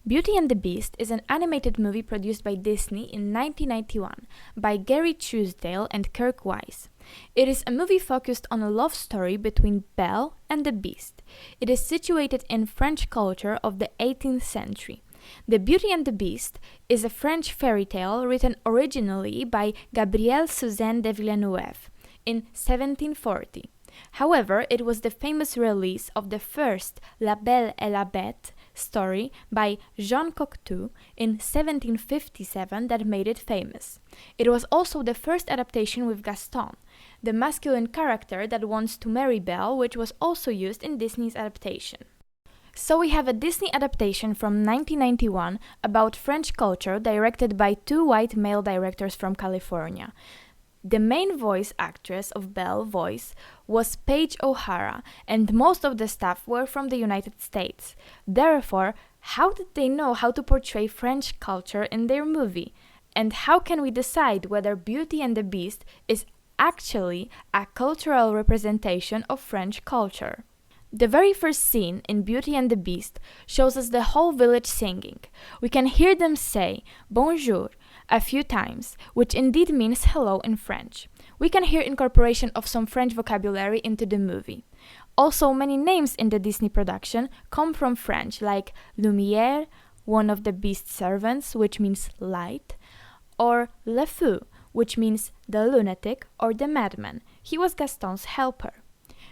Beauty and the Beast is an animated movie produced by Disney in 1991 by Gary Truesdale and Kirk Wise. It is a movie focused on a love story between Belle and the Beast. It is situated in French culture of the 18th century. The Beauty and the Beast is a French fairy tale written originally by Gabrielle Suzanne de Villeneuve in 1740. However, it was the famous release of the first La Belle et la Bête story by Jean Cocteau in 1757 that made it famous. It was also the first adaptation with Gaston, the masculine character that wants to marry Belle, which was also used in Disney's adaptation. So we have a Disney adaptation from 1991 about French culture directed by two white male directors from California. The main voice actress of Belle voice was Paige O'Hara, and most of the staff were from the United States. Therefore, how did they know how to portray French culture in their movie? And how can we decide whether Beauty and the Beast is actually a cultural representation of French culture? The very first scene in Beauty and the Beast shows us the whole village singing. We can hear them say bonjour a few times, which indeed means hello in French. We can hear incorporation of some French vocabulary into the movie. Also, many names in the Disney production come from French, like Lumière, one of the Beast's servants, which means light, or Le Fou, which means the lunatic or the madman. He was Gaston's helper.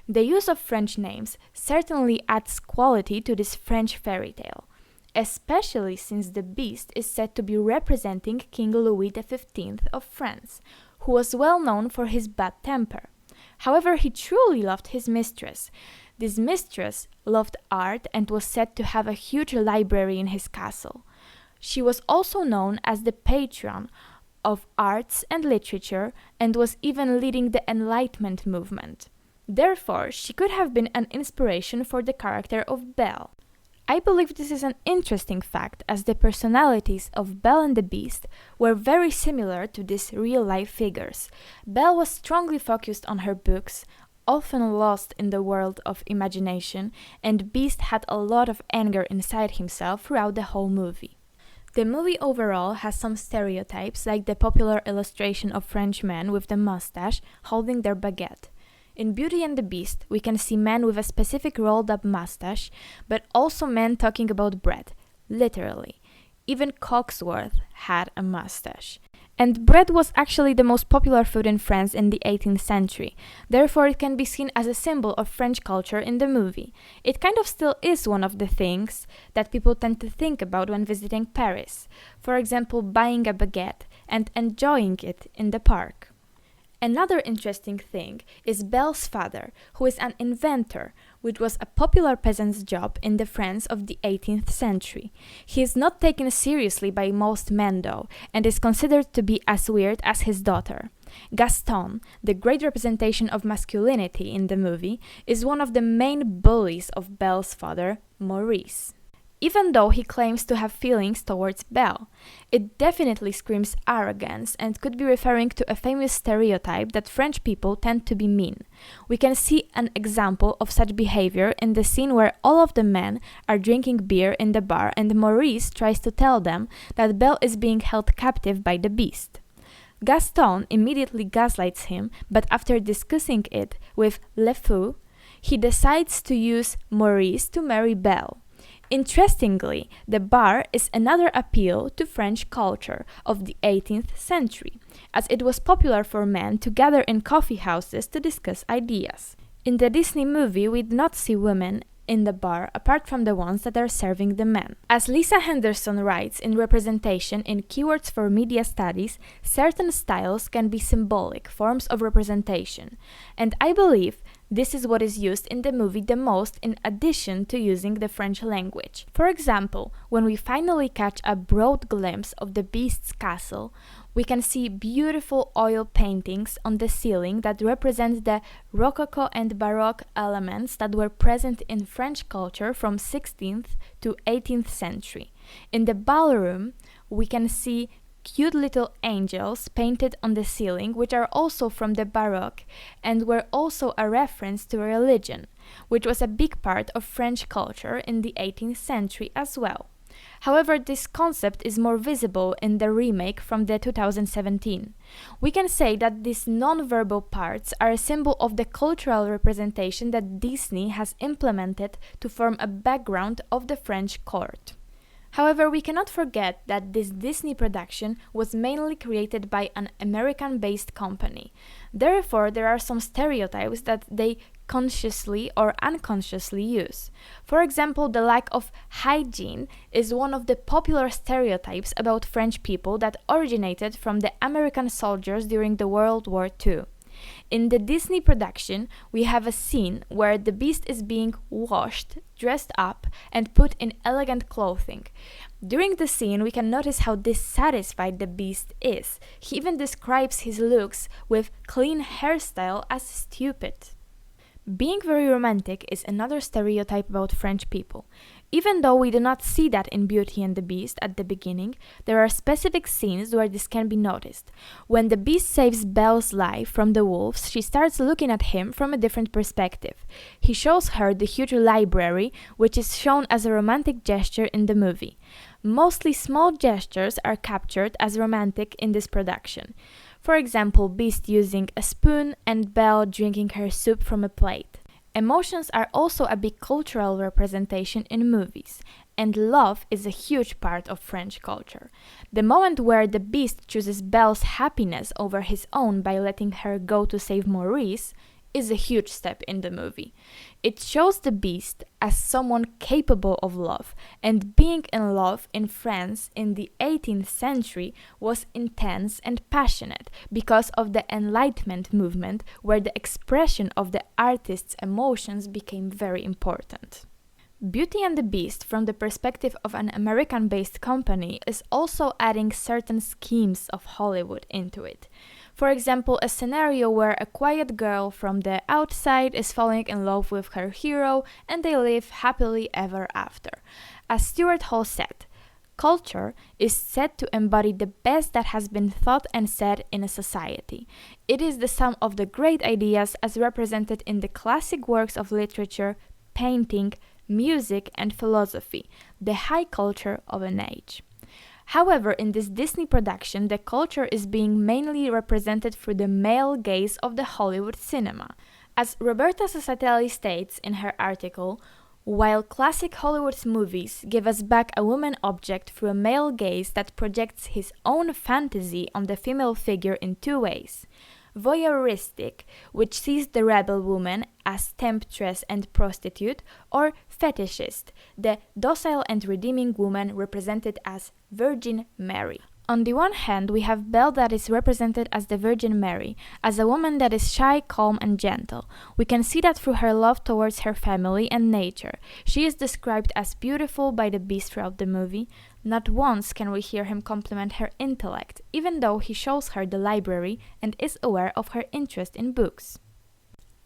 The use of French names certainly adds quality to this French fairy tale, especially since the Beast is said to be representing King Louis XV of France, who was well known for his bad temper. However, he truly loved his mistress. This mistress loved art and was said to have a huge library in his castle. She was also known as the patron of arts and literature and was even leading the Enlightenment movement. Therefore, she could have been an inspiration for the character of Belle. I believe this is an interesting fact, as the personalities of Belle and the Beast were very similar to these real-life figures. Belle was strongly focused on her books, often lost in the world of imagination, and Beast had a lot of anger inside himself throughout the whole movie. The movie overall has some stereotypes, like the popular illustration of French men with the mustache holding their baguette. In Beauty and the Beast, we can see men with a specific rolled-up mustache, but also men talking about bread, literally. Even Cogsworth had a mustache. And bread was actually the most popular food in France in the 18th century, therefore it can be seen as a symbol of French culture in the movie. It kind of still is one of the things that people tend to think about when visiting Paris. For example, buying a baguette and enjoying it in the park. Another interesting thing is Belle's father, who is an inventor, which was a popular peasant's job in the France of the 18th century. He is not taken seriously by most men though, and is considered to be as weird as his daughter. Gaston, the great representation of masculinity in the movie, is one of the main bullies of Belle's father, Maurice. Even though he claims to have feelings towards Belle, it definitely screams arrogance and could be referring to a famous stereotype that French people tend to be mean. We can see an example of such behavior in the scene where all of the men are drinking beer in the bar and Maurice tries to tell them that Belle is being held captive by the Beast. Gaston immediately gaslights him, but after discussing it with Le Fou, he decides to use Maurice to marry Belle. Interestingly, the bar is another appeal to French culture of the 18th century, as it was popular for men to gather in coffee houses to discuss ideas. In the Disney movie, we do not see women in the bar apart from the ones that are serving the men. As Lisa Henderson writes in Representation in Keywords for Media Studies, certain styles can be symbolic forms of representation, and I believe this is what is used in the movie the most, in addition to using the French language. For example, when we finally catch a broad glimpse of the Beast's castle, we can see beautiful oil paintings on the ceiling that represent the Rococo and Baroque elements that were present in French culture from 16th to 18th century. In the ballroom, we can see cute little angels painted on the ceiling, which are also from the Baroque and were also a reference to religion, which was a big part of French culture in the 18th century as well. However, this concept is more visible in the remake from the 2017. We can say that these non-verbal parts are a symbol of the cultural representation that Disney has implemented to form a background of the French court. However, we cannot forget that this Disney production was mainly created by an American-based company. Therefore, there are some stereotypes that they consciously or unconsciously use. For example, the lack of hygiene is one of the popular stereotypes about French people that originated from the American soldiers during the World War II. In the Disney production, we have a scene where the Beast is being washed, dressed up, and put in elegant clothing. During the scene, we can notice how dissatisfied the Beast is. He even describes his looks with clean hairstyle as stupid. Being very romantic is another stereotype about French people. Even though we do not see that in Beauty and the Beast at the beginning, there are specific scenes where this can be noticed. When the Beast saves Belle's life from the wolves, she starts looking at him from a different perspective. He shows her the huge library, which is shown as a romantic gesture in the movie. Mostly small gestures are captured as romantic in this production. For example, Beast using a spoon and Belle drinking her soup from a plate. Emotions are also a big cultural representation in movies, and love is a huge part of French culture. The moment where the Beast chooses Belle's happiness over his own by letting her go to save Maurice is a huge step in the movie. It shows the Beast as someone capable of love, and being in love in France in the 18th century was intense and passionate because of the Enlightenment movement, where the expression of the artist's emotions became very important. Beauty and the Beast, from the perspective of an American-based company, is also adding certain schemes of Hollywood into it. For example, a scenario where a quiet girl from the outside is falling in love with her hero and they live happily ever after. As Stuart Hall said, culture is said to embody the best that has been thought and said in a society. It is the sum of the great ideas as represented in the classic works of literature, painting, music, and philosophy, the high culture of an age. However, in this Disney production, the culture is being mainly represented through the male gaze of the Hollywood cinema. As Roberta Sassatelli states in her article, while classic Hollywood's movies give us back a woman object through a male gaze that projects his own fantasy on the female figure in two ways. Voyeuristic, which sees the rebel woman as temptress and prostitute, or fetishist, the docile and redeeming woman represented as Virgin Mary. On the one hand, we have Belle that is represented as the Virgin Mary, as a woman that is shy, calm, and gentle. We can see that through her love towards her family and nature. She is described as beautiful by the Beast throughout the movie. Not once can we hear him compliment her intellect, even though he shows her the library and is aware of her interest in books.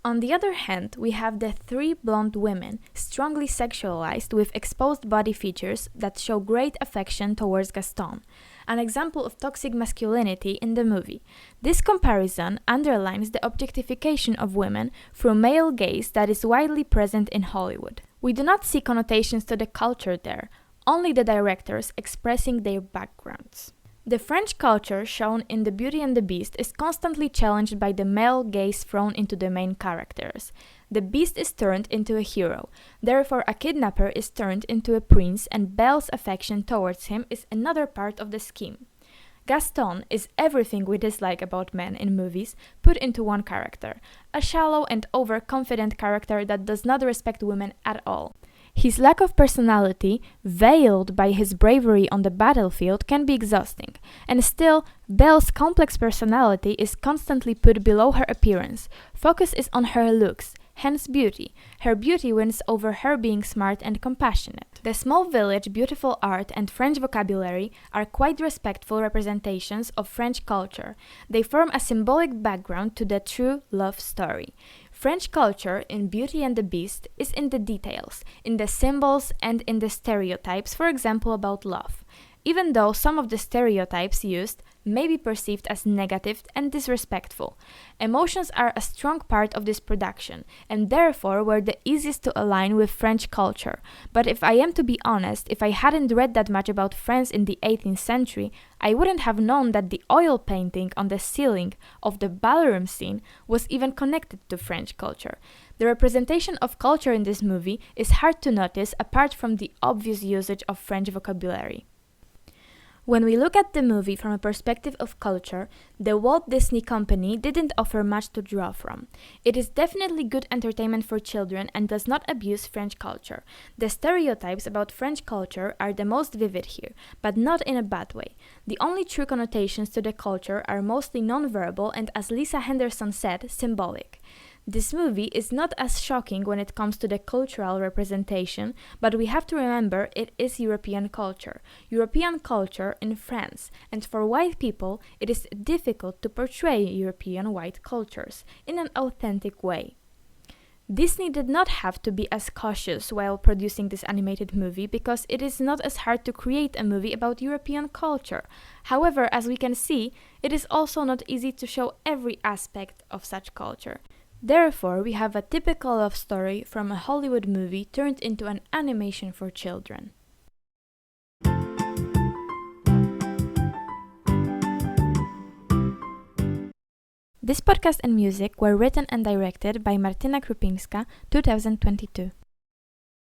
On the other hand, we have the three blonde women, strongly sexualized with exposed body features that show great affection towards Gaston, an example of toxic masculinity in the movie. This comparison underlines the objectification of women through male gaze that is widely present in Hollywood. We do not see connotations to the culture there, only the directors expressing their backgrounds. The French culture shown in The Beauty and the Beast is constantly challenged by the male gaze thrown into the main characters. The Beast is turned into a hero, therefore a kidnapper is turned into a prince, and Belle's affection towards him is another part of the scheme. Gaston is everything we dislike about men in movies put into one character, a shallow and overconfident character that does not respect women at all. His lack of personality, veiled by his bravery on the battlefield, can be exhausting, and still, Belle's complex personality is constantly put below her appearance. Focus is on her looks, hence beauty. Her beauty wins over her being smart and compassionate. The small village, beautiful art, and French vocabulary are quite respectful representations of French culture. They form a symbolic background to the true love story. French culture in Beauty and the Beast is in the details, in the symbols and in the stereotypes, for example about love. Even though some of the stereotypes used may be perceived as negative and disrespectful. Emotions are a strong part of this production, and therefore were the easiest to align with French culture. But if I am to be honest, if I hadn't read that much about France in the 18th century, I wouldn't have known that the oil painting on the ceiling of the ballroom scene was even connected to French culture. The representation of culture in this movie is hard to notice apart from the obvious usage of French vocabulary. When we look at the movie from a perspective of culture, the Walt Disney Company didn't offer much to draw from. It is definitely good entertainment for children and does not abuse French culture. The stereotypes about French culture are the most vivid here, but not in a bad way. The only true connotations to the culture are mostly non-verbal and, as Lisa Henderson said, symbolic. This movie is not as shocking when it comes to the cultural representation, but we have to remember it is European culture in France, and for white people it is difficult to portray European white cultures in an authentic way. Disney did not have to be as cautious while producing this animated movie because it is not as hard to create a movie about European culture. However, as we can see, it is also not easy to show every aspect of such culture. Therefore, we have a typical love story from a Hollywood movie turned into an animation for children. This podcast and music were written and directed by Martyna Krupinska, 2022.